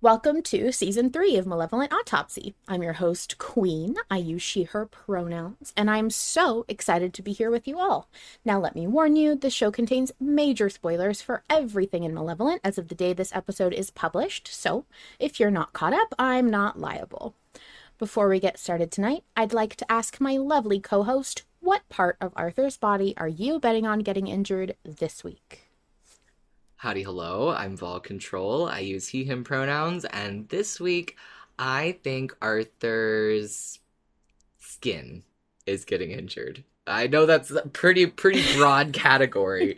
Welcome to Season 3 of Malevolent Autopsy. I'm your host, Queen. I use she, her pronouns, and I'm so excited to be here with you all. Now, let me warn you, this show contains major spoilers for everything in Malevolent as of the day this episode is published, so if you're not caught up, I'm not liable. Before we get started tonight, I'd like to ask my lovely co-host, what part of Arthur's body are you betting on getting injured this week? Howdy, hello. I'm Vol Control. I use he, him pronouns, and this week I think Arthur's skin is getting injured. I know that's a pretty broad category,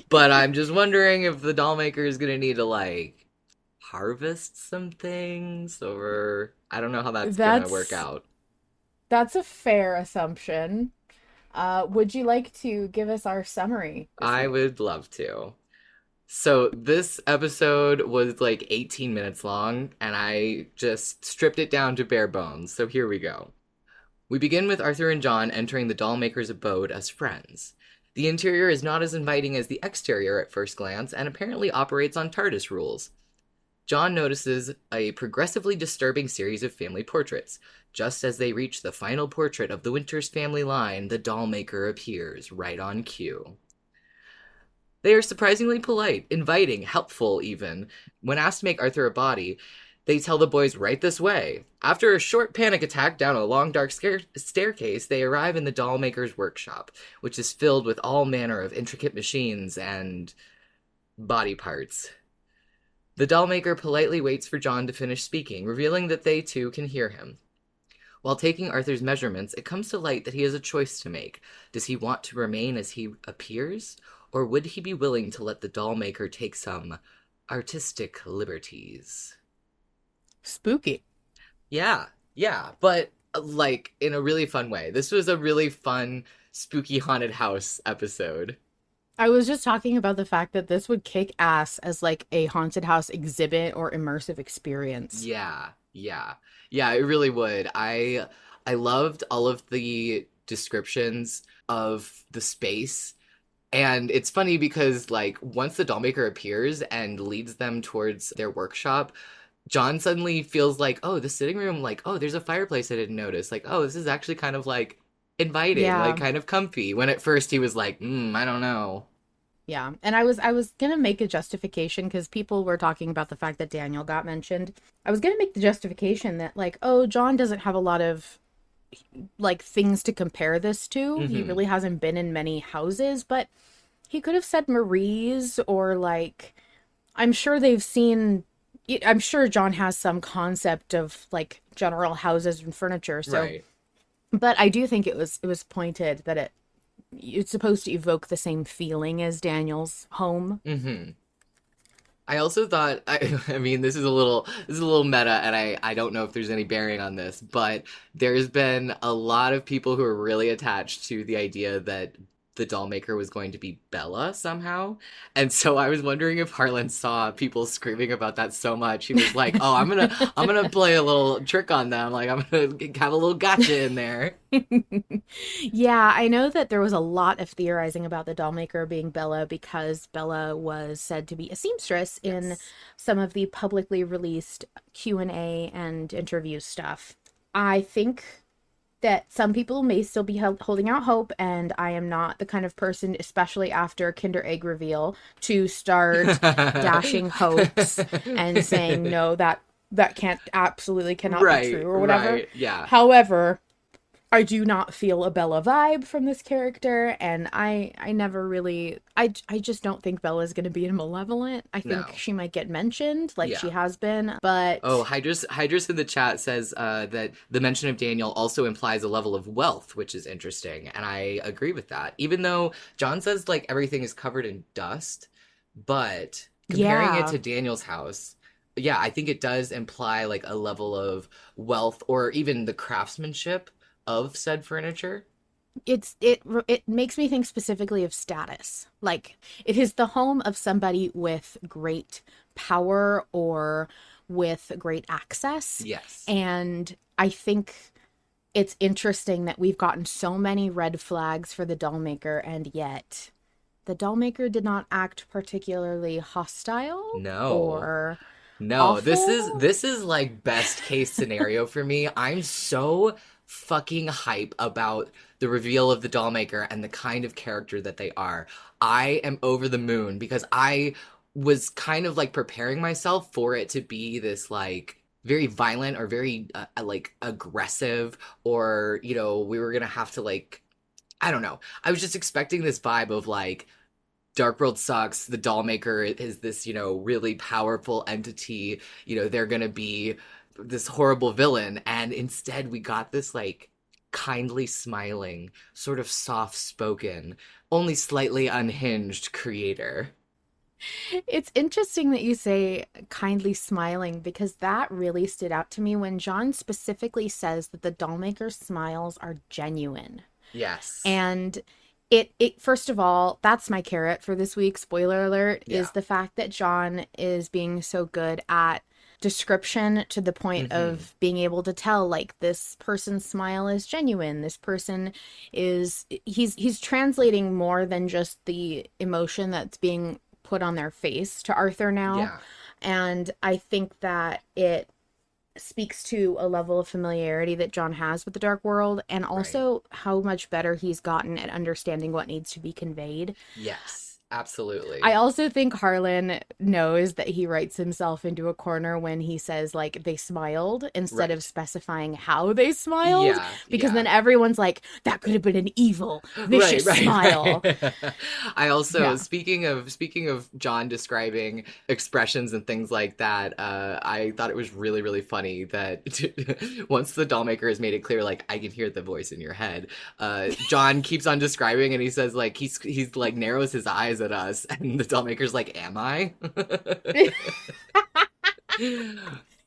but I'm just wondering if the Dollmaker is gonna need to harvest some things, or I don't know how that's gonna work out. That's a fair assumption. Would you like to give us our summary? I would love to. So this episode was 18 minutes long, and I just stripped it down to bare bones. So here we go. We begin with Arthur and John entering the Dollmaker's abode as friends. The interior is not as inviting as the exterior at first glance, and apparently operates on TARDIS rules. John notices a progressively disturbing series of family portraits. Just as they reach the final portrait of the Winters family line, the Dollmaker appears, right on cue. They are surprisingly polite, inviting, helpful even. When asked to make Arthur a body, they tell the boys right this way. After a short panic attack down a long dark staircase, they arrive in the Dollmaker's workshop, which is filled with all manner of intricate machines and body parts. The Dollmaker politely waits for John to finish speaking, revealing that they too can hear him. While taking Arthur's measurements, it comes to light that he has a choice to make. Does he want to remain as he appears? Or would he be willing to let the Dollmaker take some artistic liberties? Spooky. Yeah, but in a really fun way. This was a really fun, spooky haunted house episode. I was just talking about the fact that this would kick ass as a haunted house exhibit or immersive experience. Yeah, it really would. I loved all of the descriptions of the space. And it's funny because, once the Dollmaker appears and leads them towards their workshop, John suddenly feels oh, the sitting room, there's a fireplace I didn't notice. Oh, this is actually kind of, inviting, yeah. Kind of comfy. When at first he was I don't know. Yeah, and I was gonna make a justification because people were talking about the fact that Daniel got mentioned. I was gonna make the justification that, oh, John doesn't have a lot of things to compare this to. Mm-hmm. He really hasn't been in many houses, but he could have said Marie's or I'm sure John has some concept of general houses and furniture. So, right. But I do think it was pointed that it's supposed to evoke the same feeling as Daniel's home. Mm-hmm. I also thought, I mean, this is a little meta, and I don't know if there's any bearing on this, but there's been a lot of people who are really attached to the idea that the Dollmaker was going to be Bella somehow. And so I was wondering if Harlan saw people screaming about that so much. He was like, oh, I'm gonna play a little trick on them. I'm gonna have a little gotcha in there. Yeah, I know that there was a lot of theorizing about the Dollmaker being Bella because Bella was said to be a seamstress in some of the publicly released Q&A and interview stuff. I think that some people may still be holding out hope, and I am not the kind of person, especially after Kinder Egg reveal, to start dashing hopes and saying, no, that absolutely cannot be true or whatever. Right, yeah. However, I do not feel a Bella vibe from this character, and I never really... I just don't think Bella's going to be in Malevolent. I think she might get mentioned, she has been, but... Oh, Hydrus in the chat says that the mention of Daniel also implies a level of wealth, which is interesting, and I agree with that. Even though John says, everything is covered in dust, but comparing it to Daniel's house... Yeah, I think it does imply, a level of wealth, or even the craftsmanship of said furniture. It makes me think specifically of status. It is the home of somebody with great power or with great access. Yes. And I think it's interesting that we've gotten so many red flags for the Dollmaker, and yet the Dollmaker did not act particularly hostile. No. Or No, awful. this is like best case scenario for me. I'm so fucking hype about the reveal of the Dollmaker and the kind of character that they are. I am over the moon because I was kind of like preparing myself for it to be this like very violent or very like aggressive, or you know, we were gonna have to like, I don't know. I was just expecting this vibe of like Dark World sucks. The Dollmaker is this, you know, really powerful entity. You know, they're gonna be this horrible villain, and instead we got this like kindly smiling, sort of soft spoken, only slightly unhinged creator. It's interesting that you say kindly smiling because that really stood out to me when John specifically says that the Dollmaker's smiles are genuine. Yes. And it first of all, that's my carrot for this week, spoiler alert, Yeah. is the fact that John is being so good at description to the point Mm-hmm. of being able to tell like this person's smile is genuine. This person is he's translating more than just the emotion that's being put on their face to Arthur now. Yeah. And I think that it speaks to a level of familiarity that John has with the dark world and Right. also how much better he's gotten at understanding what needs to be conveyed. Yes. I Absolutely. also think Harlan knows that he writes himself into a corner when he says, like, they smiled instead of Right. specifying how they smiled, Yeah. because Yeah. then everyone's like, that could have been an evil, Right, vicious right, smile. right. I also, Yeah. speaking of John describing expressions and things like that, I thought it was really really funny that once the Dollmaker has made it clear, like I can hear the voice in your head. John keeps on describing, and he says like he's like narrows his eyes at us, and the Dollmaker's like, "Am I?"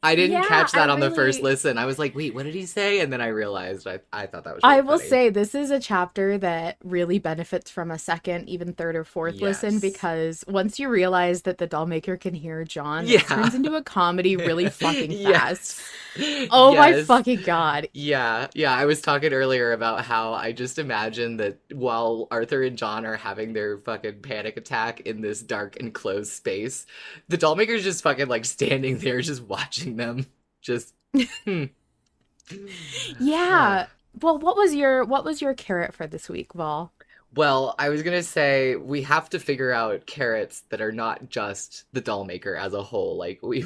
I didn't Yeah, catch I that on the first really listen. I was like, "Wait, what did he say?" And then I realized I thought that was I really will funny. say this is a chapter that really benefits from a second, even third or fourth listen Yes. because once you realize that the Dollmaker can hear John, it Yeah. turns into a comedy really fucking fast. Yes. Oh my Yes. fucking god. Yeah. Yeah. I was talking earlier about how I just imagine that while Arthur and John are having their fucking panic attack in this dark enclosed space, the Dollmaker's just fucking like standing there just watching them. Just hmm. Yeah. Well, what was your carrot for this week, Val? Well, I was gonna say we have to figure out carrots that are not just the doll maker as a whole. Like we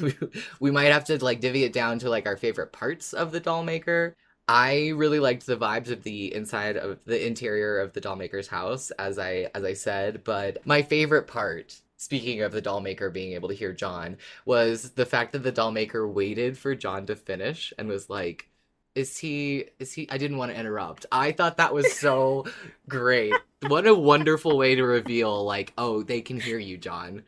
might have to like divvy it down to like our favorite parts of the doll maker. I really liked the vibes of the inside of the interior of the doll maker's house, as I said, but my favorite part, speaking of the doll maker being able to hear John, was the fact that the doll maker waited for John to finish and was like, is he I didn't want to interrupt. I thought that was so great. What a wonderful way to reveal like, oh, they can hear you, John.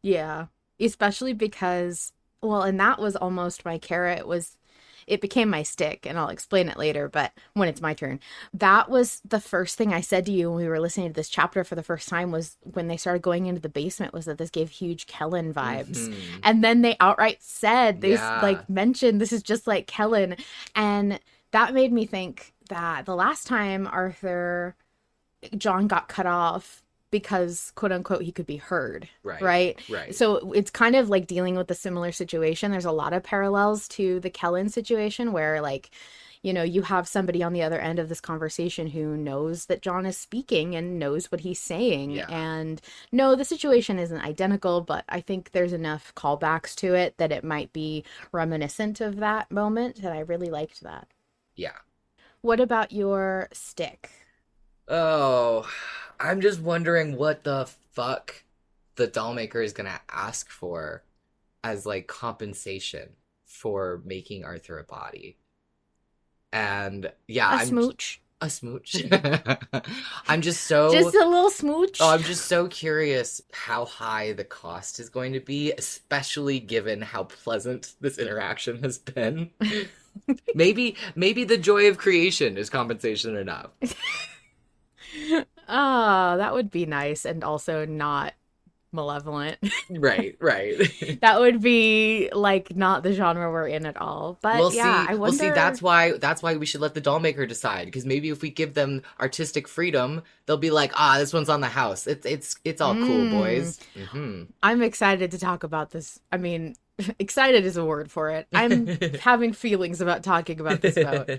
Yeah. Especially because, well, and that was almost my carrot was it became my stick and I'll explain it later, but when it's my turn. That was the first thing I said to you when we were listening to this chapter for the first time was when they started going into the basement was that this gave huge Kellen vibes. Mm-hmm. And then they outright said they Yeah. like mentioned this is just like Kellen and that made me think that the last time Arthur John got cut off because quote unquote he could be heard, Right. right? Right. So it's kind of like dealing with a similar situation. There's a lot of parallels to the Kellen situation where like you have somebody on the other end of this conversation who knows that John is speaking and knows what he's saying. Yeah. And no, the situation isn't identical, but I think there's enough callbacks to it that it might be reminiscent of that moment. And I really liked that. Yeah. What about your stick? Oh, I'm just wondering what the fuck the doll maker is gonna ask for as like compensation for making Arthur a body. And yeah, A I'm smooch? a smooch. I'm just so Just a little Oh, smooch? I'm just so curious how high the cost is going to be, especially given how pleasant this interaction has been. Maybe the joy of creation is compensation enough. Ah, that would be nice and also not malevolent. Right, right. That would be like not the genre we're in at all. But yeah, I We'll see. wonder. That's why we should let the doll maker decide. Because maybe if we give them artistic freedom, they'll be like, ah, this one's on the house. It's all cool, Mm, boys. Mm-hmm. I'm excited to talk about this. I mean, excited is a word for it. I'm having feelings about talking about this vote.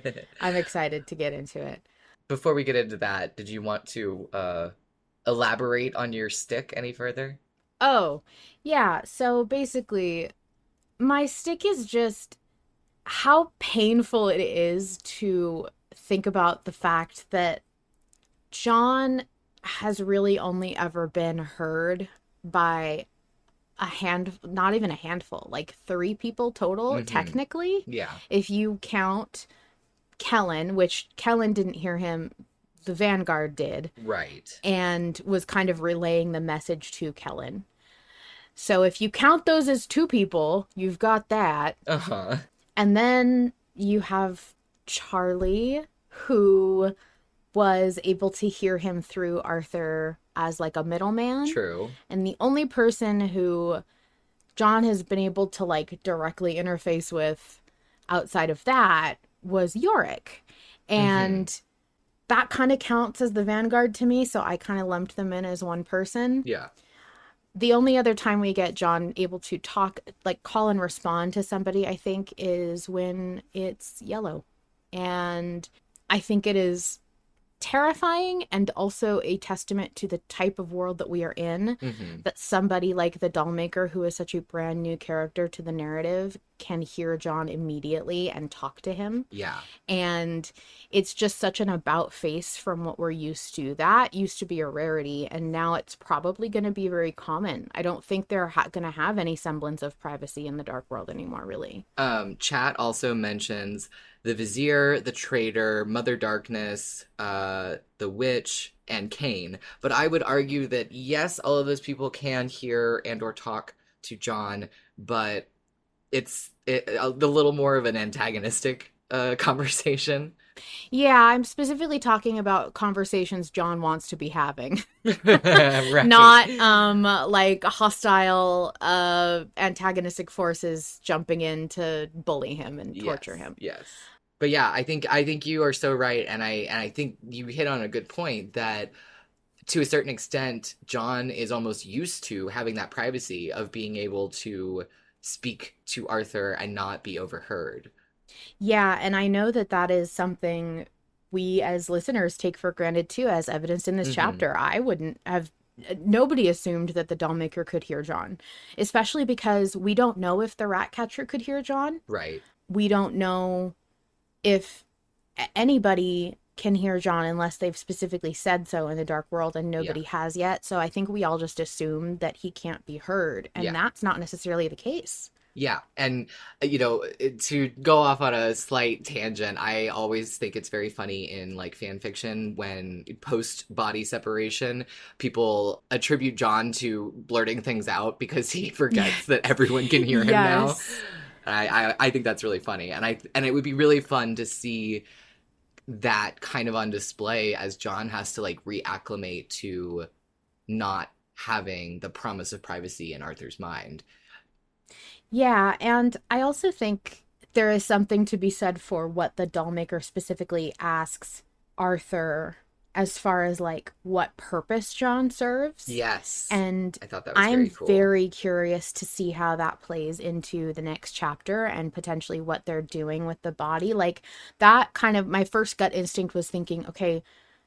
I'm excited to get into it. Before we get into that, did you want to elaborate on your stick any further? Oh, yeah. So basically, my stick is just how painful it is to think about the fact that John has really only ever been heard by not even a handful, like three people total, Mm-hmm. technically, Yeah. if you count Kellen, which Kellen didn't hear him, the Vanguard did, Right. and was kind of relaying the message to Kellen. So if you count those as two people, you've got that. Uh-huh. And then you have Charlie, who was able to hear him through Arthur as like a middleman. True. And the only person who John has been able to like directly interface with outside of that was Yorick. Mm-hmm. And that kind of counts as the Vanguard to me, so I kind of lumped them in as one person. Yeah. The only other time we get John able to talk, like call and respond to somebody, I think, is when it's Yellow. And I think it is terrifying and also a testament to the type of world that we are in, Mm-hmm. that somebody like the Dollmaker, who is such a brand new character to the narrative, can hear John immediately and talk to him. Yeah. And it's just such an about face from what we're used to. That used to be a rarity, and now it's probably going to be very common. I don't think they're going to have any semblance of privacy in the dark world anymore, really. Chat also mentions the Vizier, the Traitor, Mother Darkness, the Witch, and Kane. But I would argue that yes, all of those people can hear and or talk to John, but it's a little more of an antagonistic conversation. Yeah, I'm specifically talking about conversations John wants to be having. Right. Not like hostile antagonistic forces jumping in to bully him and torture Yes, him. yes. But yeah, I think you are so right, and I think you hit on a good point that to a certain extent, John is almost used to having that privacy of being able to speak to Arthur and not be overheard. Yeah, and I know that that is something we as listeners take for granted too, as evidenced in this Mm-hmm. chapter. I wouldn't have, nobody assumed that the Dollmaker could hear John, especially because we don't know if the Ratcatcher could hear John. Right. We don't know if anybody can hear John unless they've specifically said so in the dark world, and Yeah. nobody has yet. So I think we all just assume that he can't be heard, and Yeah. that's not necessarily the case. Yeah, and to go off on a slight tangent, I always think it's very funny in like fan fiction when post body separation, people attribute John to blurting things out because he forgets that everyone can hear him now. Yes. I think that's really funny, and it would be really fun to see that kind of on display as John has to like reacclimate to not having the promise of privacy in Arthur's mind. Yeah, and I also think there is something to be said for what the Dollmaker specifically asks Arthur as far as like what purpose John serves. Yes. And I thought that was I'm very cool. very curious to see how that plays into the next chapter and potentially what they're doing with the body. Like that kind of my first gut instinct was thinking, okay,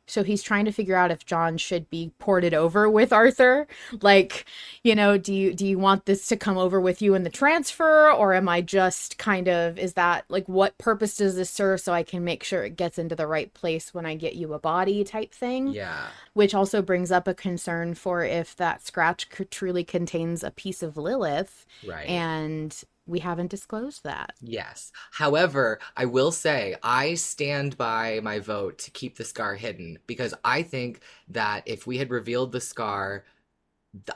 so he's trying to figure out if John should be ported over with Arthur. Like, do you want this to come over with you in the transfer, or am I just kind of, is that like what purpose does this serve so I can make sure it gets into the right place when I get you a body type thing? Yeah. Which also brings up a concern for if that scratch truly contains a piece of Lilith, Right. and we haven't disclosed that. Yes. However, I will say I stand by my vote to keep the scar hidden because I think that if we had revealed the scar,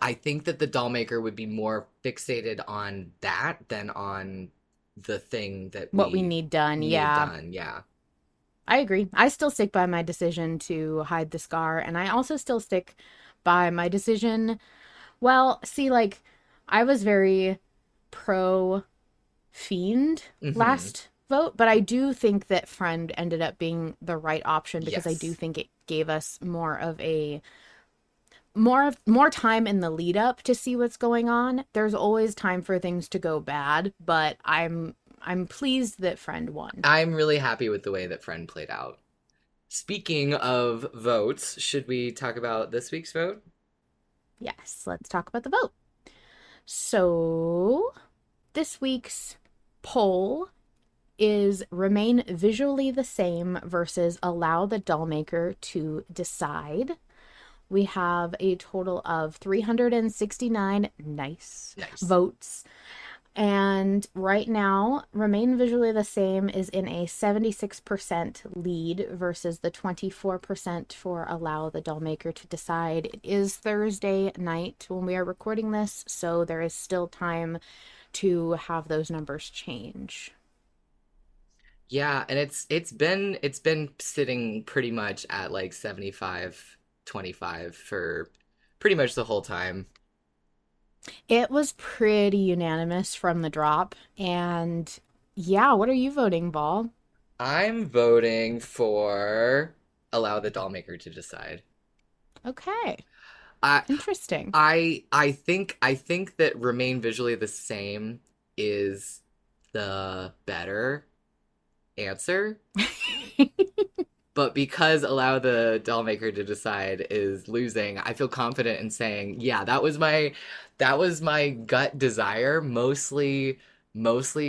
I think that the dollmaker would be more fixated on that than on the thing that What we we need done, needed yeah. done. Yeah. I agree. I still stick by my decision to hide the scar, and I also still stick by my decision. Well, see, like, I was very pro Fiend Mm-hmm. last vote, but I do think that Friend ended up being the right option because I do Yes. think it gave us more of a more time in the lead up to see what's going on. There's always time for things to go bad, but I'm pleased that Friend won. I'm really happy with the way that Friend played out. Speaking of votes, should we talk about this week's vote? Yes, let's talk about the vote. So, this week's poll is remain visually the same versus allow the Dollmaker to decide. We have a total of 369 nice votes. And right now, remain visually the same is in a 76% lead versus the 24% for allow the Dollmaker to decide. It is Thursday night when we are recording this, so there is still time to have those numbers change. Yeah, and it's been sitting pretty much at like 75-25 for pretty much the whole time. It was pretty unanimous from the drop. And yeah, what are you voting, Ball? I'm voting for allow the Dollmaker to decide. Okay. I Interesting. I think that remain visually the same is the better answer. But because allow the Dollmaker to decide is losing, I feel confident in saying, yeah, that was my gut desire, mostly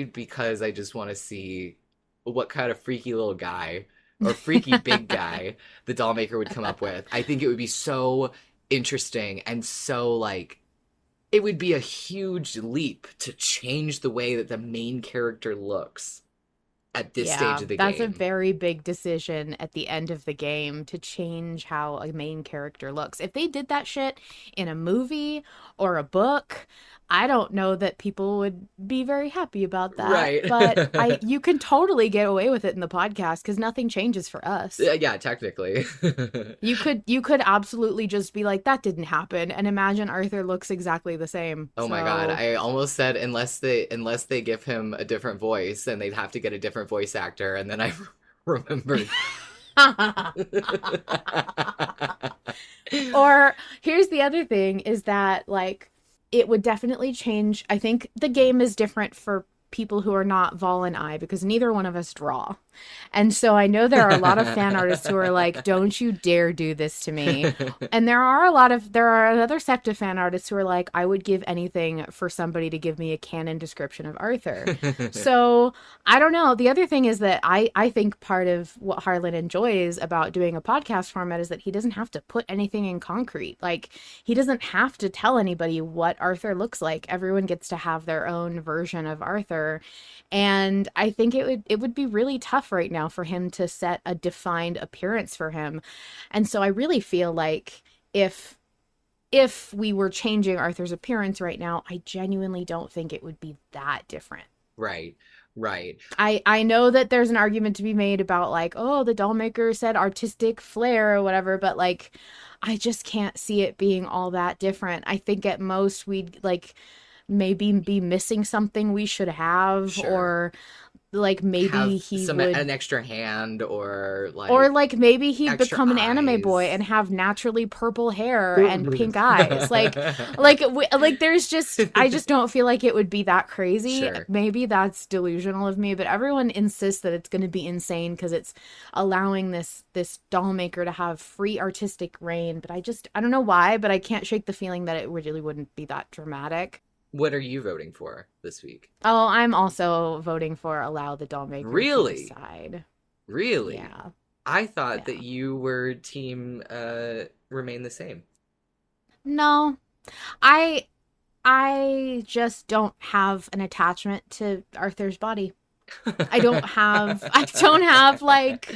because I just want to see what kind of freaky little guy or freaky big guy the Dollmaker would come up with. I think it would be so interesting and so like it would be a huge leap to change the way that the main character looks at this stage of the that's a game. very big decision at the end of the game to change how a main character looks. If they did that shit in a movie or a book, I don't know that people would be very happy about that. Right. But you can totally get away with it in the podcast because nothing changes for us. Yeah, technically. You could absolutely just be like, that didn't happen, and imagine Arthur looks exactly the same. Oh my God. I almost said unless they give him a different voice, and they'd have to get a different voice actor, and then I remembered. Or here's the other thing is that like it would definitely change. I think the game is different for people who are not Vol and I because neither one of us draw. And so I know there are a lot of fan artists who are like, don't you dare do this to me. And there are another sect of fan artists who are like, I would give anything for somebody to give me a canon description of Arthur. So I don't know. The other thing is that I think part of what Harlan enjoys about doing a podcast format is that he doesn't have to put anything in concrete. Like he doesn't have to tell anybody what Arthur looks like. Everyone gets to have their own version of Arthur. And I think it would be really tough right now for him to set a defined appearance for him. And so I really feel like if we were changing Arthur's appearance right now, I genuinely don't think it would be that different. Right. I know that there's an argument to be made about like, oh, the Dollmaker said artistic flair or whatever, but like I just can't see it being all that different. I think at most we'd like maybe be missing something we should have, Sure. Or like maybe Have he would an extra hand or like maybe he'd extra become an anime eyes. boy and have naturally purple hair and pink eyes. Like there's just I just don't feel like it would be that crazy. Sure. Maybe that's delusional of me, but everyone insists that it's going to be insane because it's allowing this Dollmaker to have free artistic reign. But I don't know why, but I can't shake the feeling that it really wouldn't be that dramatic. What are you voting for this week? Oh, I'm also voting for allow the Dollmaker to decide. Really? Yeah. I thought that you were team remain the same. No. I just don't have an attachment to Arthur's body. I don't have like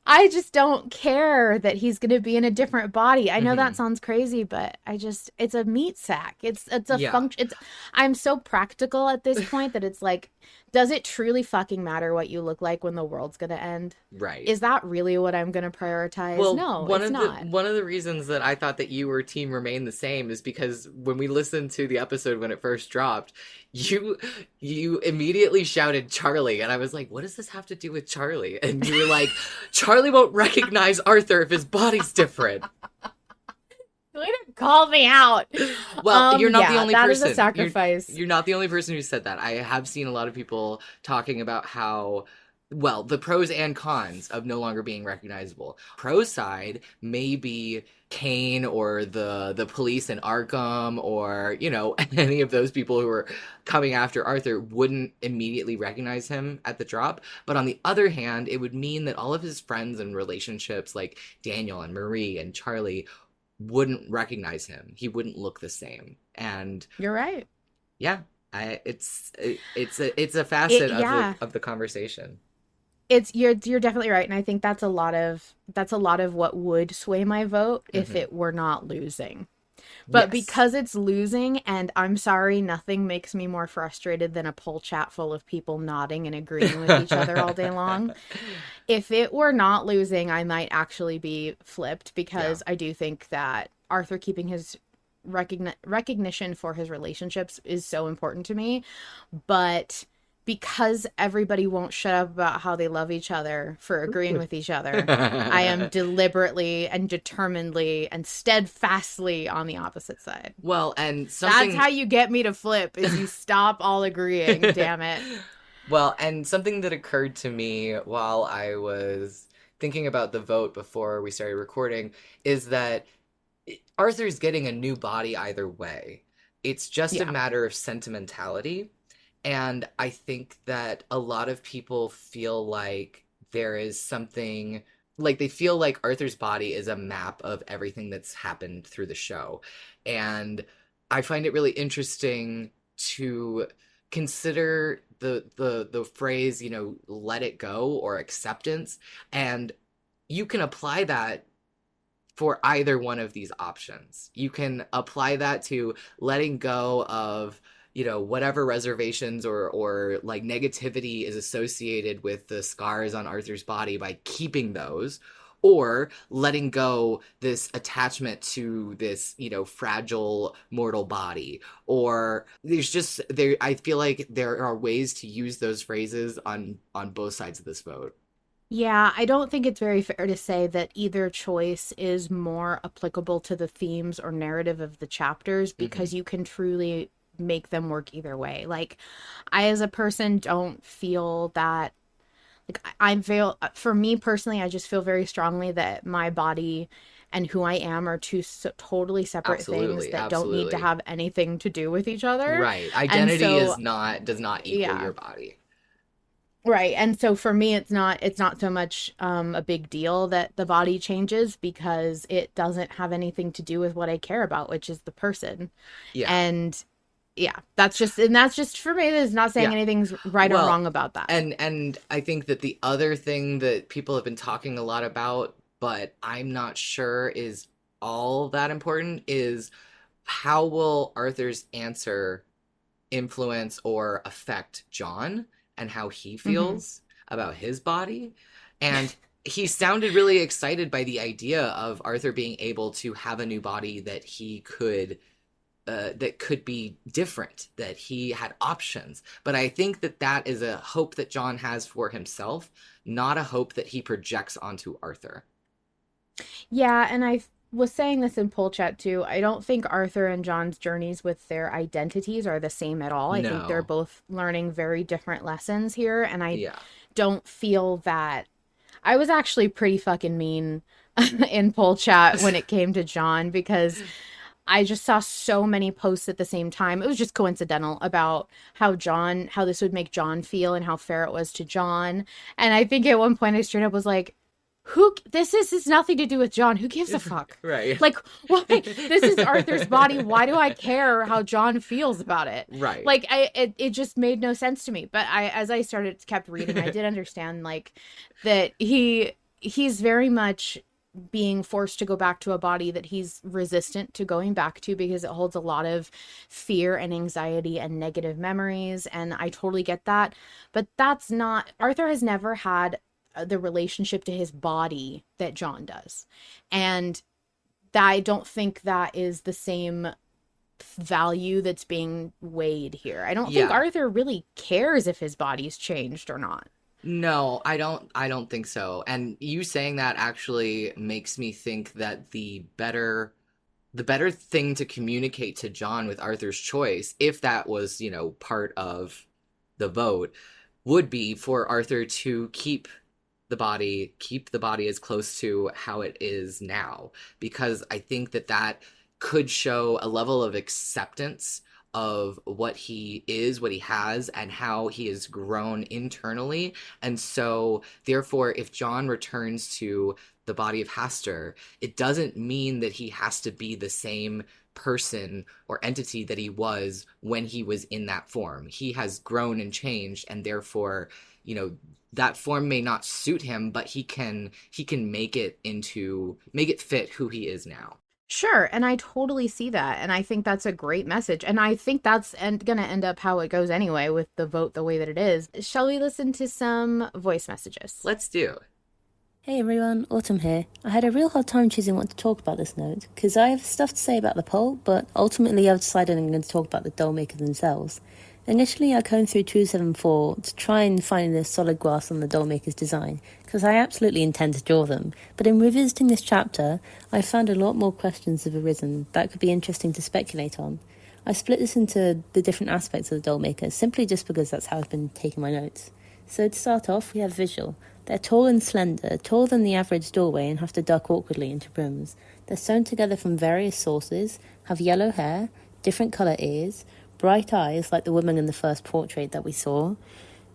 I just don't care that he's going to be in a different body. I know that sounds crazy, but it's a meat sack. It's a function. I'm so practical at this point that it's like, does it truly fucking matter what you look like when the world's going to end? Right. Is that really what I'm going to prioritize? Well, no, it's not. One of the reasons that I thought that you were team remain the same is because when we listened to the episode when it first dropped, you immediately shouted Charlie, and I was like, what does this have to do with Charlie? And you were like, Charlie won't recognize Arthur if his body's different. Way to call me out. Well, you're not the Yeah, only that is a person. sacrifice. You're not the only person who said that. I have seen a lot of people talking about how, well, the pros and cons of no longer being recognizable. Pro side may be Kane or the police in Arkham, or any of those people who are coming after Arthur wouldn't immediately recognize him at the drop. But on the other hand, it would mean that all of his friends and relationships, like Daniel and Marie and Charlie, wouldn't recognize him. He wouldn't look the same. And You're right. yeah, it's a facet of the Yeah. conversation. You're definitely right, and I think that's a lot of what would sway my vote if Hmm. it were not losing. But Yes. because it's losing, and I'm sorry, nothing makes me more frustrated than a poll chat full of people nodding and agreeing with each other all day long. If it were not losing, I might actually be flipped Yeah. because I do think that Arthur keeping his recognition for his relationships is so important to me. But because everybody won't shut up about how they love each other for agreeing with each other, I am deliberately and determinedly and steadfastly on the opposite side. Well, and That's something how you get me to flip is you stop all agreeing, damn it. well, and something that occurred to me while I was thinking about the vote before we started recording is that Arthur's getting a new body either way. It's just a Yeah. matter of sentimentality. And I think that a lot of people feel like there is something, like they feel like Arthur's body is a map of everything that's happened through the show. And I find it really interesting to consider the phrase, let it go or acceptance. And you can apply that for either one of these options. You can apply that to letting go of, whatever reservations or like negativity is associated with the scars on Arthur's body by keeping those, or letting go this attachment to this, fragile mortal body. Or I feel like there are ways to use those phrases on both sides of this vote. Yeah, I don't think it's very fair to say that either choice is more applicable to the themes or narrative of the chapters because Hmm. you can truly make them work either way. Like, I, as a person, don't feel that, like, I feel, for me personally, I just feel very strongly that my body and who I am are two totally separate things Absolutely, that don't need to absolutely. have anything to do with each other. Right. And Identity so, does not equal yeah. your body. Right. And so for me it's not so much a big deal that the body changes because it doesn't have anything to do with what I care about, which is the person. Yeah. And yeah, that's just for me, it's not saying Yeah. anything's right or Well, wrong about that. and I think that the other thing that people have been talking a lot about, but I'm not sure is all that important, is how will Arthur's answer influence or affect John and how he Hmm. feels about his body. And he sounded really excited by the idea of Arthur being able to have a new body that could be different, that he had options. But I think that that is a hope that John has for himself, not a hope that he projects onto Arthur. Yeah, and I was saying this in poll chat too. I don't think Arthur and John's journeys with their identities are the same at all. I think they're No. both learning very different lessons here, and I Yeah. don't feel that I was actually pretty fucking mean in poll chat when it came to John because I just saw so many posts at the same time. It was just coincidental about how this would make John feel and how fair it was to John. And I think at one point I straight up was like, this is nothing to do with John. Who gives a fuck? Right. Like, why? This is Arthur's body. Why do I care how John feels about it? Right. Like, it just made no sense to me. But as I kept reading, I did understand, like, that he's very much being forced to go back to a body that he's resistant to going back to because it holds a lot of fear and anxiety and negative memories. And I totally get that. But that's not, Arthur has never had the relationship to his body that John does. And that, I don't think that is the same value that's being weighed here. I don't think Yeah. Arthur really cares if his body's changed or not. No, I don't think so. And you saying that actually makes me think that the better the better thing to communicate to John with Arthur's choice, if that was, part of the vote, would be for Arthur to keep the body as close to how it is now, because I think that that could show a level of acceptance of what he is, what he has, and how he has grown internally. And so, therefore, if John returns to the body of Hastur, it doesn't mean that he has to be the same person or entity that he was when he was in that form. He has grown and changed, and therefore, that form may not suit him, but he can make it fit who he is now. Sure, and I totally see that, and I think that's a great message, and I think that's gonna end up how it goes anyway with the vote the way that it is. Shall we listen to some voice messages? Let's do. Hey everyone, Autumn here. I had a real hard time choosing what to talk about this note, because I have stuff to say about the poll, but ultimately I've decided I'm going to talk about the Dollmaker themselves. Initially I combed through 274 to try and find a solid grasp on the Dollmaker's design, because I absolutely intend to draw them, but in revisiting this chapter, I found a lot more questions have arisen that could be interesting to speculate on. I split this into the different aspects of the Dollmaker, simply just because that's how I've been taking my notes. So to start off, we have visual. They're tall and slender, taller than the average doorway, and have to duck awkwardly into rooms. They're sewn together from various sources, have yellow hair, different colour ears, bright eyes like the woman in the first portrait that we saw.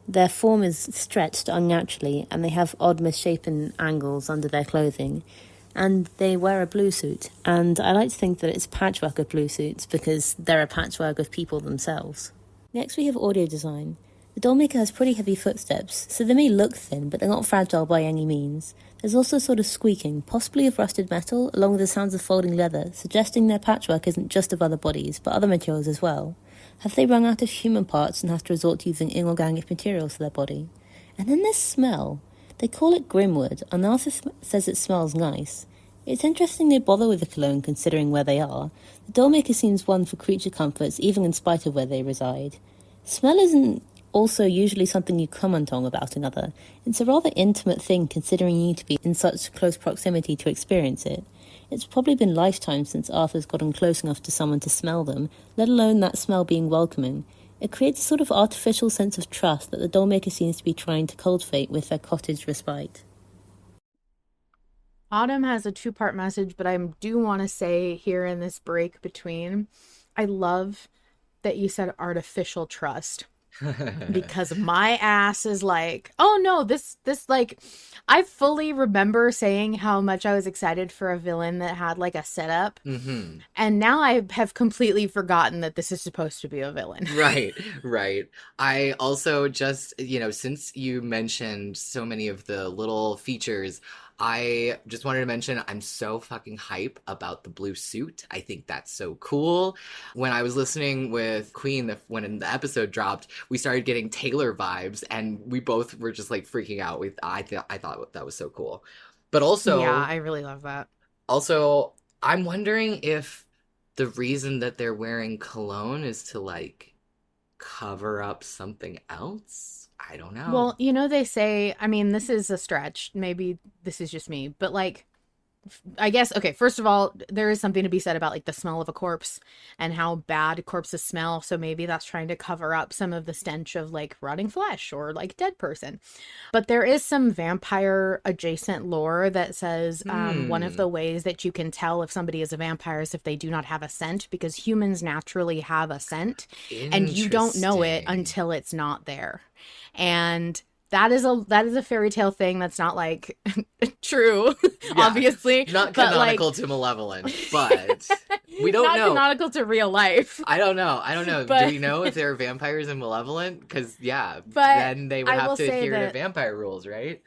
Their form is stretched unnaturally, and they have odd misshapen angles under their clothing. And they wear a blue suit, and I like to think that it's a patchwork of blue suits because they're a patchwork of people themselves. Next we have audio design. The Dollmaker has pretty heavy footsteps, so they may look thin, but they're not fragile by any means. There's also sort of squeaking, possibly of rusted metal, along with the sounds of folding leather, suggesting their patchwork isn't just of other bodies, but other materials as well. Have they run out of human parts and have to resort to using inorganic materials for their body? And then there's smell. They call it Grimwood, and Arthur says it smells nice. It's interesting they bother with the cologne considering where they are. The Dollmaker seems one for creature comforts, even in spite of where they reside. Smell isn't also usually something you comment on about another. It's a rather intimate thing considering you need to be in such close proximity to experience it. It's probably been lifetimes since Arthur's gotten close enough to someone to smell them, let alone that smell being welcoming. It creates a sort of artificial sense of trust that the Dollmaker seems to be trying to cultivate with their cottage respite. Autumn has a two-part message, but I do want to say here in this break between, I love that you said artificial trust. Because my ass is like, oh no, this like, I fully remember saying how much I was excited for a villain that had like a setup, and now I have completely forgotten that this is supposed to be a villain. Right. I also just, since you mentioned so many of the little features, I just wanted to mention I'm so fucking hype about the blue suit. I think that's so cool. When I was listening with Queen, when the episode dropped, we started getting Taylor vibes, and we both were just like freaking out. I thought that was so cool. But also, yeah, I really love that. Also, I'm wondering if the reason that they're wearing cologne is to like cover up something else. I don't know. Well, they say, I mean, this is a stretch. Maybe this is just me, but like, I guess, okay, first of all, there is something to be said about like the smell of a corpse and how bad corpses smell. So maybe that's trying to cover up some of the stench of like rotting flesh or like dead person. But there is some vampire adjacent lore that says one of the ways that you can tell if somebody is a vampire is if they do not have a scent, because humans naturally have a scent and you don't know it until it's not there. And that is a fairy tale thing that's not like true, obviously. Not canonical to Malevolent, but we don't know. Not canonical to real life. I don't know. But, do we know if there are vampires in Malevolent? Because then they would have to adhere to vampire rules, right?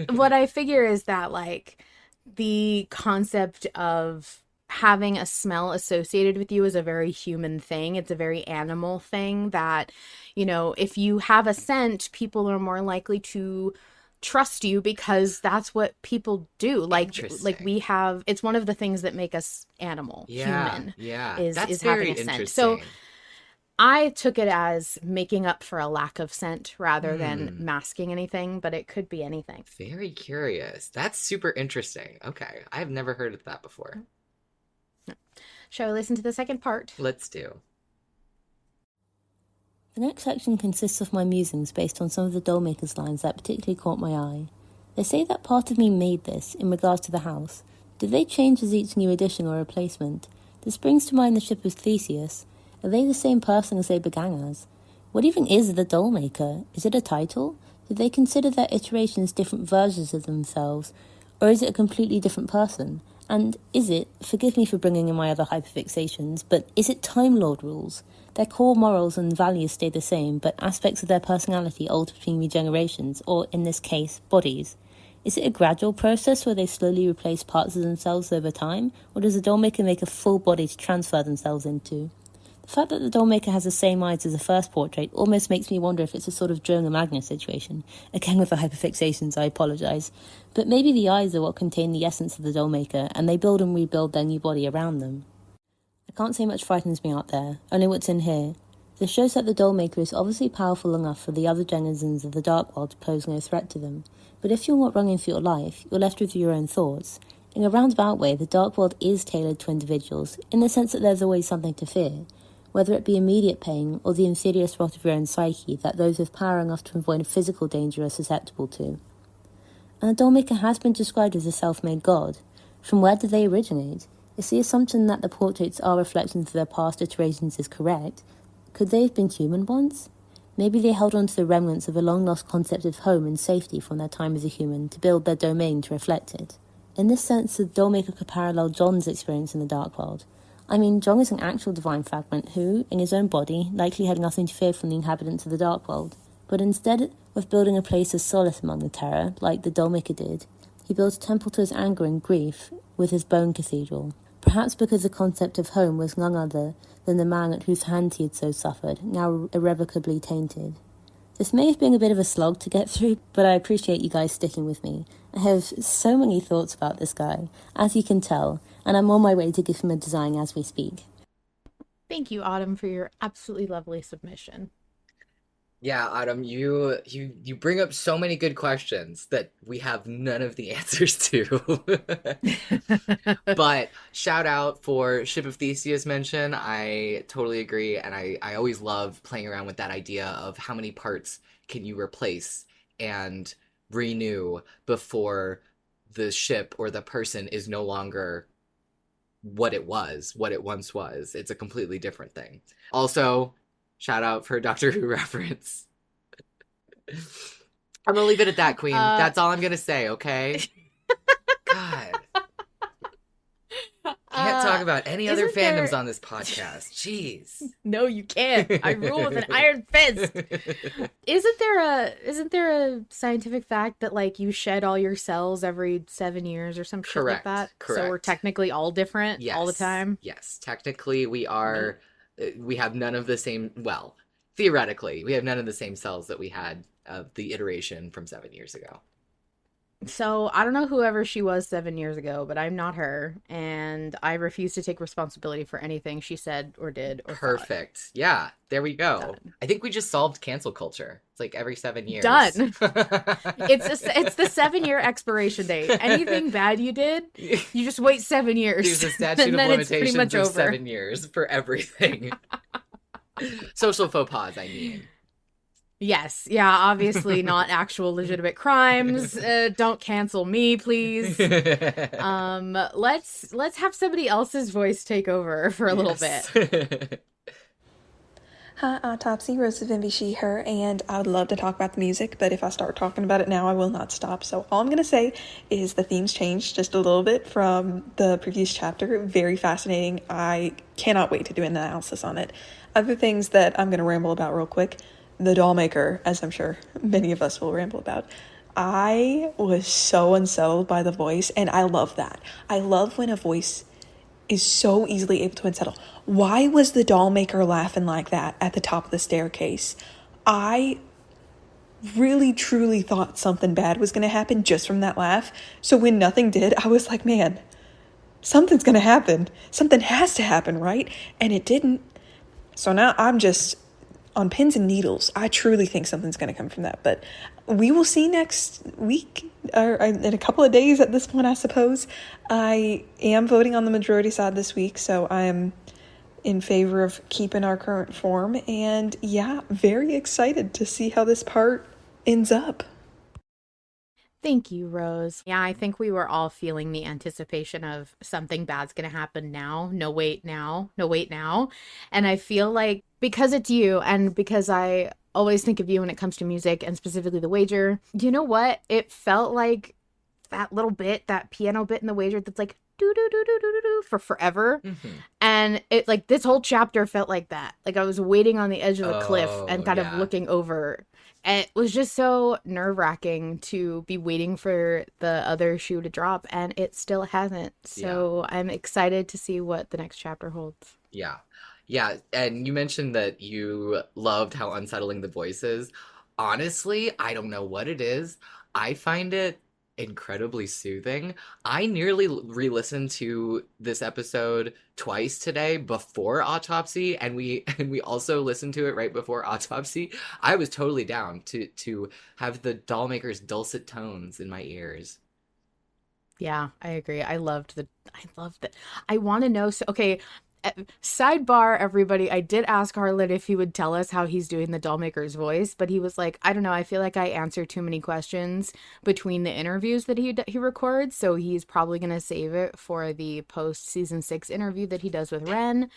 What I figure is that like the concept of having a smell associated with you is a very human thing. It's a very animal thing that, if you have a scent, people are more likely to trust you because that's what people do. Like we have, it's one of the things that make us human. Yeah. Is that's having a scent. So I took it as making up for a lack of scent rather than masking anything, but it could be anything. Very curious. That's super interesting. Okay. I've never heard of that before. Shall we listen to the second part? Let's do. The next section consists of my musings based on some of the Dollmaker's lines that particularly caught my eye. They say that part of me made this, in regards to the house. Did they change as each new addition or replacement? This brings to mind the ship of Theseus. Are they the same person as they began as? What even is the Dollmaker? Is it a title? Did they consider their iterations different versions of themselves? Or is it a completely different person? And is it, forgive me for bringing in my other hyperfixations, but is it Time Lord rules? Their core morals and values stay the same, but aspects of their personality alter between regenerations, or in this case, bodies. Is it a gradual process where they slowly replace parts of themselves over time, or does the Dollmaker make a full body to transfer themselves into? The fact that the Dollmaker has the same eyes as the first portrait almost makes me wonder if it's a sort of Jonah Magnus situation. Again with the hyperfixations, I apologise. But maybe the eyes are what contain the essence of the Dollmaker, and they build and rebuild their new body around them. I can't say much frightens me out there, only what's in here. This shows that the Dollmaker is obviously powerful enough for the other denizens of the Dark World to pose no threat to them. But if you're not running for your life, you're left with your own thoughts. In a roundabout way, the Dark World is tailored to individuals, in the sense that there's always something to fear, whether it be immediate pain or the insidious rot of your own psyche that those with power enough to avoid physical danger are susceptible to. And the Dollmaker has been described as a self-made god. From where did they originate? Is the assumption that the portraits are reflections of their past iterations is correct? Could they have been human once? Maybe they held on to the remnants of a long-lost concept of home and safety from their time as a human to build their domain to reflect it. In this sense, the Dollmaker could parallel John's experience in the Dark World. I mean, John is an actual divine fragment who, in his own body, likely had nothing to fear from the inhabitants of the Dark World. But instead of building a place of solace among the terror, like the Dollmaker did, he built a temple to his anger and grief with his bone cathedral. Perhaps because the concept of home was none other than the man at whose hands he had so suffered, now irrevocably tainted. This may have been a bit of a slog to get through, but I appreciate you guys sticking with me. I have so many thoughts about this guy, as you can tell, and I'm on my way to give him a design as we speak. Thank you, Autumn, for your absolutely lovely submission. Yeah, Autumn, you bring up so many good questions that we have none of the answers to. But shout out for Ship of Theseus mention. I totally agree, and I always love playing around with that idea of how many parts can you replace and renew before the ship or the person is no longer what it once was. It's a completely different thing. Also, shout out for Doctor Who reference. I'm gonna leave it at that, Queen. That's all I'm gonna say, okay? God. Can't talk about any other fandoms on this podcast. Jeez. No, you can't. I rule with an iron fist. Isn't there a scientific fact that like you shed all your cells every 7 years or some shit like that? Correct. So we're technically all different all the time? Yes. Technically we have none of the same, well, theoretically, we have none of the same cells that we had of the iteration from 7 years ago. So I don't know whoever she was 7 years ago, but I'm not her, and I refuse to take responsibility for anything she said or did or Perfect. thought. Yeah, there we go. Done. I think we just solved cancel culture. It's like every 7 years. Done. It's the 7-year expiration date. Anything bad you did, you just wait 7 years. There's a statute of limitations of 7 years for everything. Social faux pas, I mean. Yes. Yeah, obviously not actual legitimate crimes. Don't cancel me, please. Let's have somebody else's voice take over for a little bit. Hi, Autopsy, Rosesofenvy, she, her, and I would love to talk about the music, but if I start talking about it now, I will not stop. So all I'm going to say is the themes changed just a little bit from the previous chapter. Very fascinating. I cannot wait to do an analysis on it. Other things that I'm going to ramble about real quick. The Dollmaker, as I'm sure many of us will ramble about. I was so unsettled by the voice, and I love that. I love when a voice is so easily able to unsettle. Why was the Dollmaker laughing like that at the top of the staircase? I really, truly thought something bad was going to happen just from that laugh. So when nothing did, I was like, man, something's going to happen. Something has to happen, right? And it didn't. So now I'm just on pins and needles. I truly think something's going to come from that. But we will see next week, or in a couple of days at this point, I suppose. I am voting on the majority side this week, so I am in favor of keeping our current form. And yeah, very excited to see how this part ends up. Thank you, Rose. Yeah, I think we were all feeling the anticipation of something bad's going to happen now. No, wait, now. No, wait, now. And I feel like because it's you and because I always think of you when it comes to music and specifically The Wager, you know what? It felt like that little bit, that piano bit in The Wager that's like do do do do do do do for forever. And it like this whole chapter felt like that. Like I was waiting on the edge of the cliff and kind of looking over. And it was just so nerve-wracking to be waiting for the other shoe to drop, and it still hasn't. So I'm excited to see what the next chapter holds. Yeah. Yeah, and you mentioned that you loved how unsettling the voice is. Honestly, I don't know what it is. I find it incredibly soothing. I nearly re-listened to this episode twice today before Autopsy, and we also listened to it right before Autopsy. I was totally down to have the Dollmaker's dulcet tones in my ears. Yeah, I agree. I loved that. I want to know. So, okay, sidebar, everybody. I did ask Harlan if he would tell us how he's doing the Dollmaker's voice, but he was like, I don't know. I feel like I answer too many questions between the interviews that he records, so he's probably gonna save it for the post season 6 interview that he does with Ren.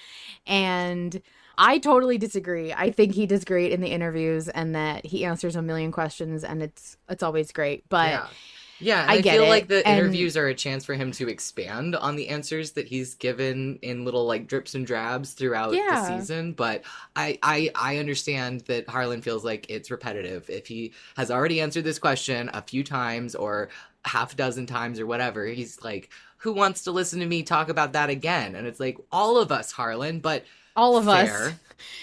And I totally disagree. I think he does great in the interviews, and that he answers a million questions, and it's always great. But yeah. Yeah, and I get feel it. like the And interviews are a chance for him to expand on the answers that he's given in little like drips and drabs throughout the yeah, season. But I understand that Harlan feels like it's repetitive. If he has already answered this question a few times or half a dozen times or whatever, he's like, who wants to listen to me talk about that again? And it's like, all of us, Harlan, but all of fair, us,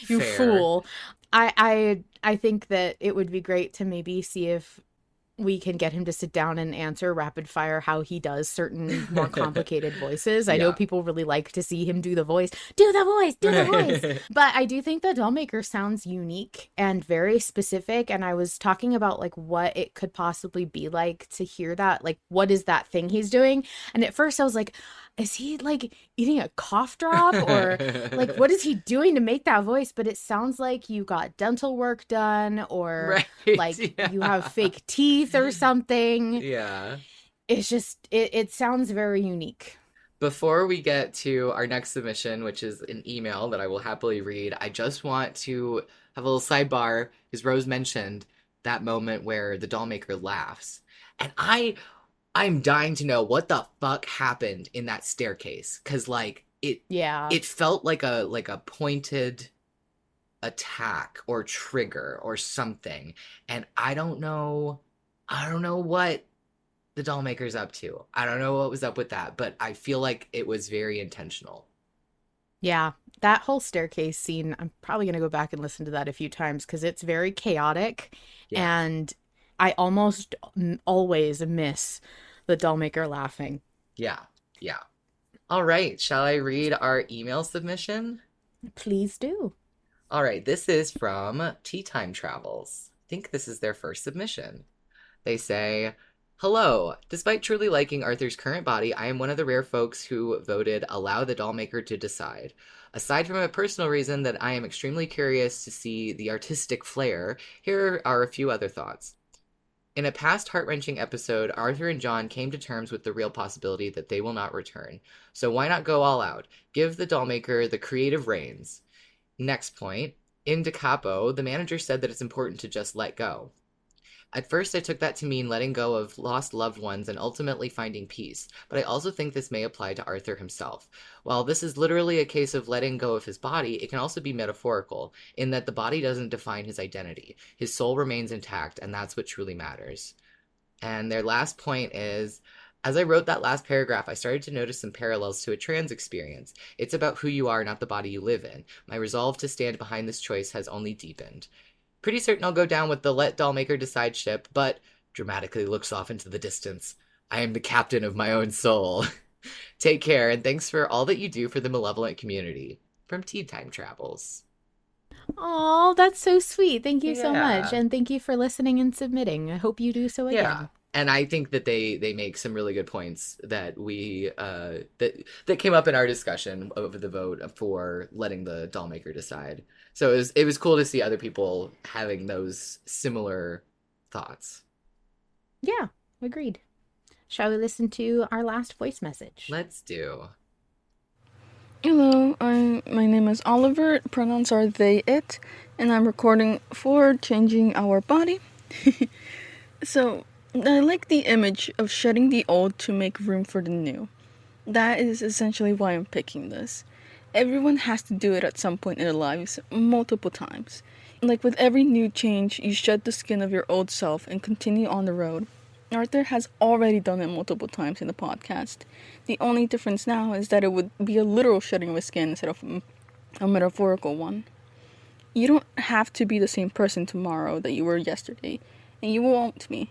you fair. fool. I think that it would be great to maybe see if we can get him to sit down and answer rapid fire how he does certain more complicated voices. I know Yeah. people really like to see him do the voice. Do the voice, do the voice. But I do think the Dollmaker sounds unique and very specific. And I was talking about like what it could possibly be like to hear that. Like, what is that thing he's doing? And at first I was like, is he like eating a cough drop or like what is he doing to make that voice? But it sounds like you got dental work done or Right, like yeah. you have fake teeth or something. Yeah. It's just it sounds very unique. Before we get to our next submission, which is an email that I will happily read, I just want to have a little sidebar, because Rose mentioned that moment where the Dollmaker laughs. And I'm dying to know what the fuck happened in that staircase. Cause like Yeah. it felt like a pointed attack or trigger or something. And I don't know what the Dollmaker's up to. I don't know what was up with that, but I feel like it was very intentional. Yeah. That whole staircase scene, I'm probably going to go back and listen to that a few times because it's very chaotic. Yeah. And I almost always miss the Dollmaker laughing. Yeah. Yeah. All right. Shall I read our email submission? Please do. All right. This is from Tea Time Travels. I think this is their first submission. They say, hello. Despite truly liking Arthur's current body, I am one of the rare folks who voted allow the Dollmaker to decide. Aside from a personal reason that I am extremely curious to see the artistic flair, here are a few other thoughts. In a past heart-wrenching episode, Arthur and John came to terms with the real possibility that they will not return. So why not go all out? Give the Dollmaker the creative reins. Next point. In Da Capo, the manager said that it's important to just let go. At first, I took that to mean letting go of lost loved ones and ultimately finding peace, but I also think this may apply to Arthur himself. While this is literally a case of letting go of his body, it can also be metaphorical, in that the body doesn't define his identity. His soul remains intact, and that's what truly matters. And their last point is, as I wrote that last paragraph, I started to notice some parallels to a trans experience. It's about who you are, not the body you live in. My resolve to stand behind this choice has only deepened. Pretty certain I'll go down with the let Dollmaker decide ship, but dramatically looks off into the distance. I am the captain of my own soul. Take care, and thanks for all that you do for the Malevolent community. From Tea Time Travels. Oh, that's so sweet. Thank you so much. Yeah. And thank you for listening and submitting. I hope you do so Yeah. again. And I think that they make some really good points that we that came up in our discussion over the vote for letting the Dollmaker decide. So it was cool to see other people having those similar thoughts. Yeah, agreed. Shall we listen to our last voice message? Let's do. Hello, my name is Oliver, pronouns are they, it, and I'm recording for Changing Our Body. So, I like the image of shedding the old to make room for the new. That is essentially why I'm picking this. Everyone has to do it at some point in their lives, multiple times. Like with every new change, you shed the skin of your old self and continue on the road. Arthur has already done it multiple times in the podcast. The only difference now is that it would be a literal shedding of his skin instead of a metaphorical one. You don't have to be the same person tomorrow that you were yesterday, and you won't be.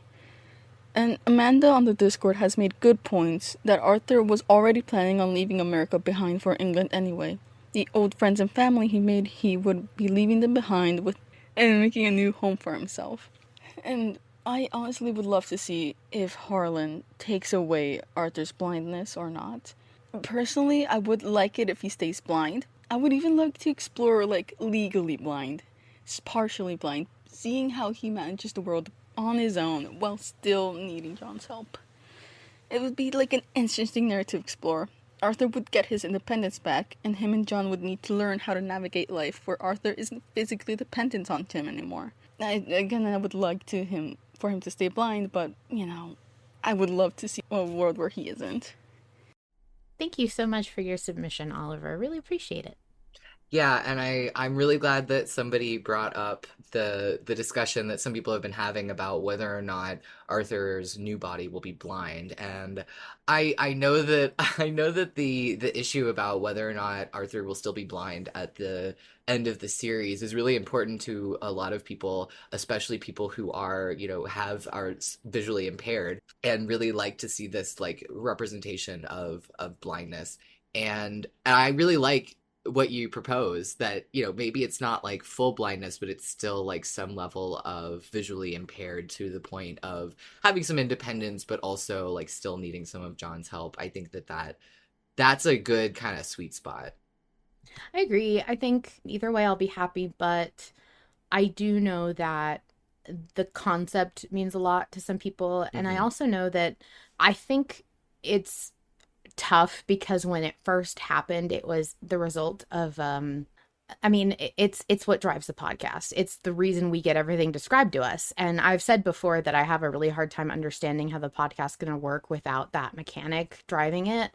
And Amanda on the Discord has made good points that Arthur was already planning on leaving America behind for England anyway. The old friends and family he made, he would be leaving them behind with and making a new home for himself. And I honestly would love to see if Harlan takes away Arthur's blindness or not. Personally, I would like it if he stays blind. I would even like to explore, like, legally blind, partially blind, seeing how he manages the world on his own while still needing John's help. It would be like an interesting narrative to explore. Arthur would get his independence back, and him and John would need to learn how to navigate life where Arthur isn't physically dependent on Tim anymore. I would like for him to stay blind, but, I would love to see a world where he isn't. Thank you so much for your submission, Oliver. Really appreciate it. Yeah, and I'm really glad that somebody brought up the discussion that some people have been having about whether or not Arthur's new body will be blind. And I know that the issue about whether or not Arthur will still be blind at the end of the series is really important to a lot of people, especially people who are, are visually impaired and really like to see this like representation of blindness. And I really like what you propose, that maybe it's not like full blindness, but it's still like some level of visually impaired to the point of having some independence but also like still needing some of John's help. I think that's a good kind of sweet spot. I agree. I think either way I'll be happy, but I do know that the concept means a lot to some people, and I also know that I think it's tough because when it first happened, it was the result of it's what drives the podcast. It's the reason we get everything described to us. And I've said before that I have a really hard time understanding how the podcast is going to work without that mechanic driving it.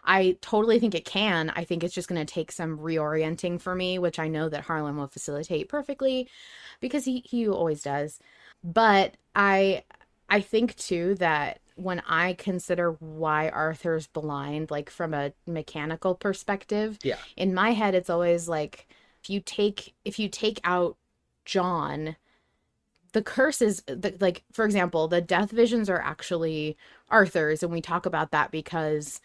I totally think it can. I think it's just going to take some reorienting for me, which I know that Harlan will facilitate perfectly because he always does. But I think too that when I consider why Arthur's blind, like from a mechanical perspective, Yeah. in my head it's always like if you take out John, the curse is like, for example, the death visions are actually Arthur's, and we talk about that because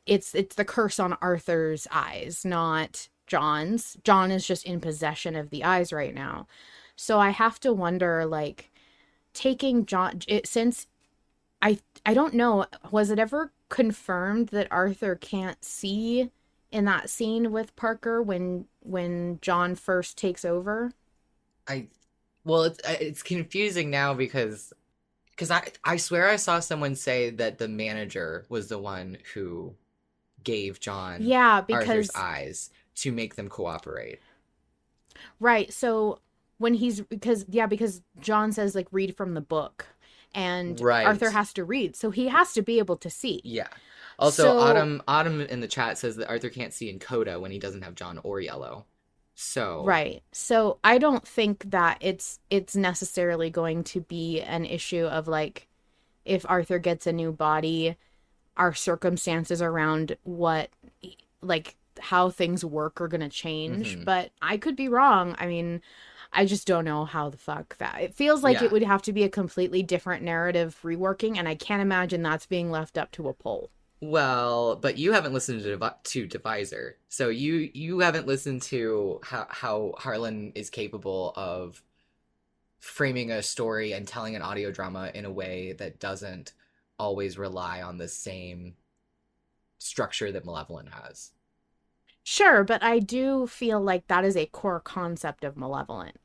it's the curse on Arthur's eyes, not John's. John is just in possession of the eyes right now. So I have to wonder, like, taking John, since I don't know, was it ever confirmed that Arthur can't see in that scene with Parker when John first takes over? It's confusing now because I swear I saw someone say that the manager was the one who gave John Arthur's eyes to make them cooperate. Right. So when because John says, like, read from the book, and Arthur has to read, so he has to be able to see. Yeah. Also, Autumn in the chat says that Arthur can't see in Coda when he doesn't have John or Yellow. So right. So I don't think that it's necessarily going to be an issue of, like, if Arthur gets a new body, our circumstances around what, like, how things work are going to change. But I could be wrong. I mean, I just don't know how the fuck that... It feels like it would have to be a completely different narrative reworking, and I can't imagine that's being left up to a poll. Well, but you haven't listened to Divisor, so you haven't listened to how Harlan is capable of framing a story and telling an audio drama in a way that doesn't always rely on the same structure that Malevolent has. Sure, but I do feel like that is a core concept of Malevolent.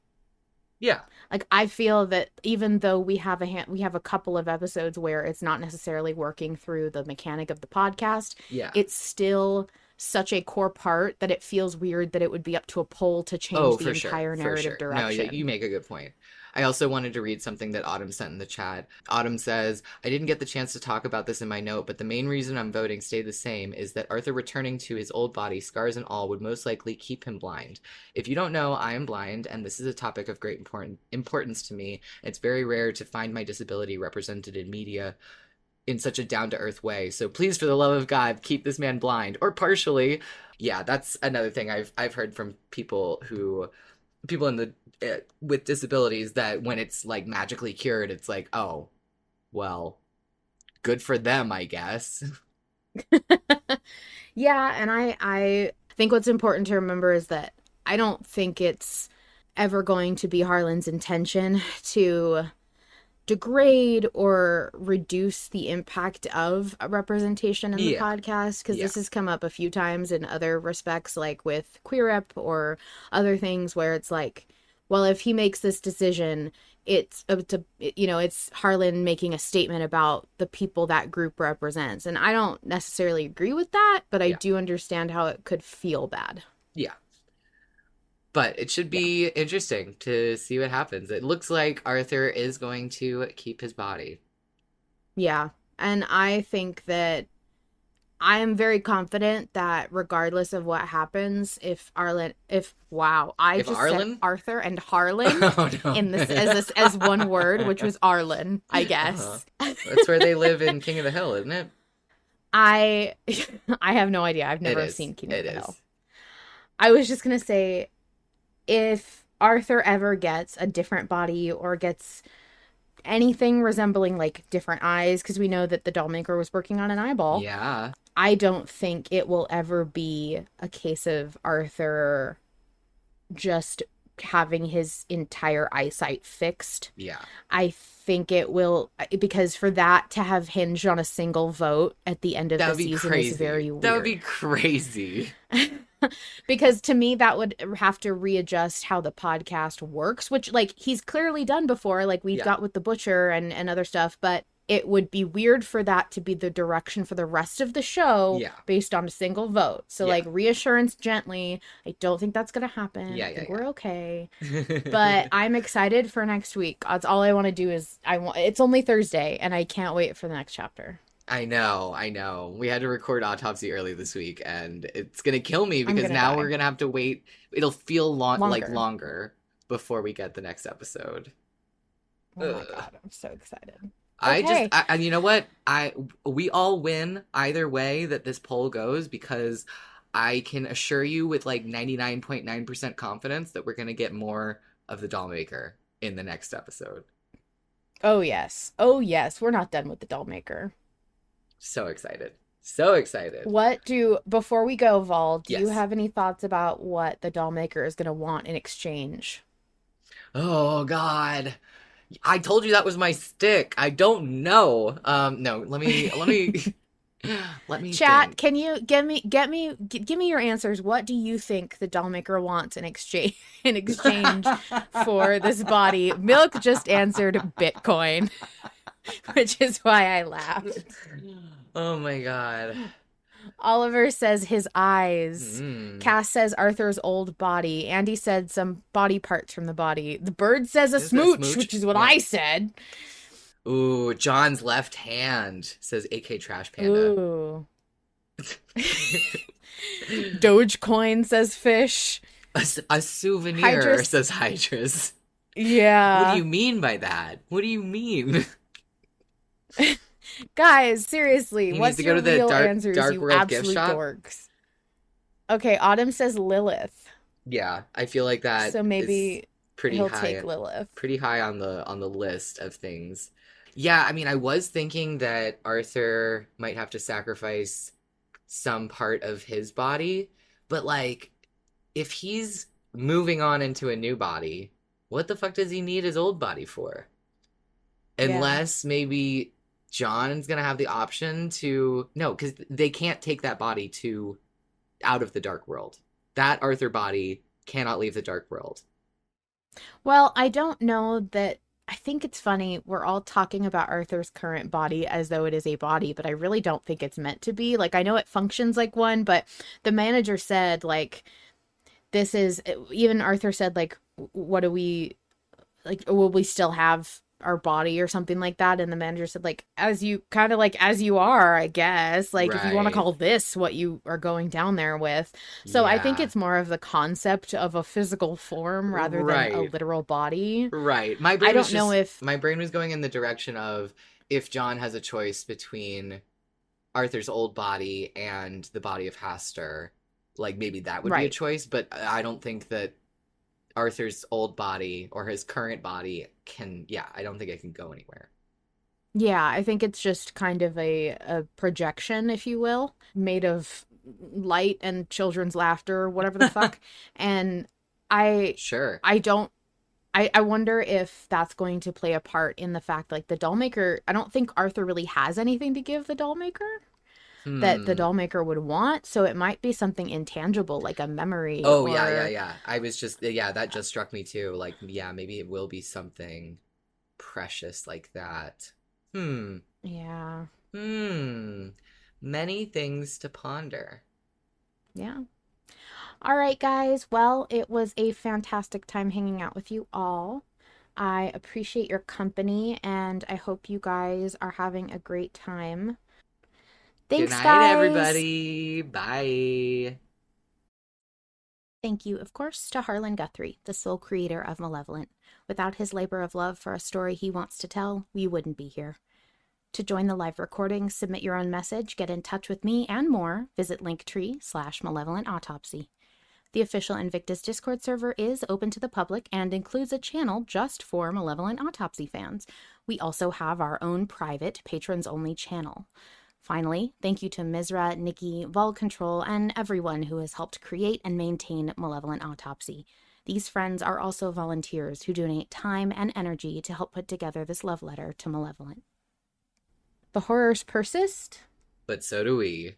Yeah. Like I feel that even though we have we have a couple of episodes where it's not necessarily working through the mechanic of the podcast, Yeah. it's still such a core part that it feels weird that it would be up to a poll to change the entire narrative direction. No, you make a good point. I also wanted to read something that Autumn sent in the chat. Autumn says, I didn't get the chance to talk about this in my note, but the main reason I'm voting stay the same is that Arthur returning to his old body, scars and all, would most likely keep him blind. If you don't know, I am blind, and this is a topic of great importance to me. It's very rare to find my disability represented in media in such a down-to-earth way. So please, for the love of God, keep this man blind, or partially. Yeah, that's another thing I've heard from people in the with disabilities, that when it's like magically cured, it's like, oh, well, good for them, I guess. Yeah, and I think what's important to remember is that I don't think it's ever going to be Harlan's intention to degrade or reduce the impact of a representation in the podcast, because this has come up a few times in other respects, like with Queer Rep or other things where it's like, well, if he makes this decision, it's Harlan making a statement about the people that group represents. And I don't necessarily agree with that, but I do understand how it could feel bad. Yeah. But it should be interesting to see what happens. It looks like Arthur is going to keep his body. Yeah. And I think that I am very confident that regardless of what happens, if Arlen, if wow, I if just Arlen? said Arthur and Harlan in as one word, which was Arlen, I guess. That's where they live in King of the Hill, isn't it? I have no idea. I've never seen King of the Hill. I was just gonna say, if Arthur ever gets a different body or gets anything resembling like different eyes, because we know that the Dollmaker was working on an eyeball. Yeah. I don't think it will ever be a case of Arthur just having his entire eyesight fixed. Yeah. I think it will, because for that to have hinged on a single vote at the end of the season is very weird. That would be crazy. Because to me, that would have to readjust how the podcast works, which, like, he's clearly done before, like we've got with The Butcher and other stuff, but it would be weird for that to be the direction for the rest of the show based on a single vote. So, like, reassurance gently. I don't think that's going to happen. I think we're okay. But I'm excited for next week. That's all I want to do is, it's only Thursday, and I can't wait for the next chapter. I know. We had to record Autopsy early this week, and it's going to kill me because now we're going to have to wait. It'll feel longer before we get the next episode. Oh my God, I'm so excited. And you know what? We all win either way that this poll goes, because I can assure you with like 99.9% confidence that we're going to get more of the Dollmaker in the next episode. Oh, yes. We're not done with the Dollmaker. So excited. Before we go, Vol, do you have any thoughts about what the Dollmaker is going to want in exchange? Oh, God. I told you that was my stick. I don't know. No, let me Chat, think. can you give me your answers? What do you think the Dollmaker wants in exchange for this body? Milk just answered Bitcoin, which is why I laughed. Oh my God. Oliver says his eyes. Cass says Arthur's old body. Andy said some body parts from the body. The bird says a smooch, which is what I said. Ooh, John's left hand, says AK Trash Panda. Ooh. Dogecoin says fish. A souvenir, says Hydras. Yeah. What do you mean by that? What do you mean? Guys, seriously, what's your real answers, dark you world absolute gift shop? dorks? Okay, Autumn says Lilith. Yeah, I feel like that. So maybe pretty he'll high, take Lilith. Pretty high on the list of things. Yeah, I mean, I was thinking that Arthur might have to sacrifice some part of his body, but like, if he's moving on into a new body, what the fuck does he need his old body for? Yeah. Unless maybe John's gonna have the option to no, because they can't take that body to out of the dark world. That Arthur body cannot leave the dark world. Well, I don't know that. I think it's funny. We're all talking about Arthur's current body as though it is a body, but I really don't think it's meant to be. Like, I know it functions like one, but the manager said, like, this is, even Arthur said, like, what do we, like, will we still have our body or something like that? And the manager said, like, as you kind of like as you are, I guess, like, if you want to Right. call this what you are going down there with. So I think Yeah. it's more of the concept of a physical form rather than a Right. literal body. Right. I don't know if My brain was going in the direction of if John has a choice between Arthur's old body and the body of Hastur, like maybe that would be a right. choice, but I don't think that Arthur's old body or his current body can, yeah, I don't think it can go anywhere. Yeah, I think it's just kind of a projection, if you will, made of light and children's laughter, whatever the fuck. And I Sure. I don't I wonder if that's going to play a part in the fact like the Dollmaker, I don't think Arthur really has anything to give the Dollmaker that the Hmm. Dollmaker would want, so it might be something intangible like a memory Oh, yeah, yeah, or yeah. I was just, yeah, that just struck me too. Like, yeah, maybe it will be something precious like that. Hmm. yeah. Hmm. Many things to ponder. Yeah. All right, guys. Well, it was a fantastic time hanging out with you all. I appreciate your company and I hope you guys are having a great time. Good Thanks, night, guys. everybody. Bye. Thank you, of course, to Harlan Guthrie, the sole creator of Malevolent. Without his labor of love for a story he wants to tell, we wouldn't be here. To join the live recording, submit your own message, get in touch with me, and more, visit linktree/Malevolent Autopsy. The official Invictus Discord server is open to the public and includes a channel just for Malevolent Autopsy fans. We also have our own private, patrons-only channel. Finally, thank you to Mizra, Nikki, Vol Control, and everyone who has helped create and maintain Malevolent Autopsy. These friends are also volunteers who donate time and energy to help put together this love letter to Malevolent. The horrors persist. But so do we.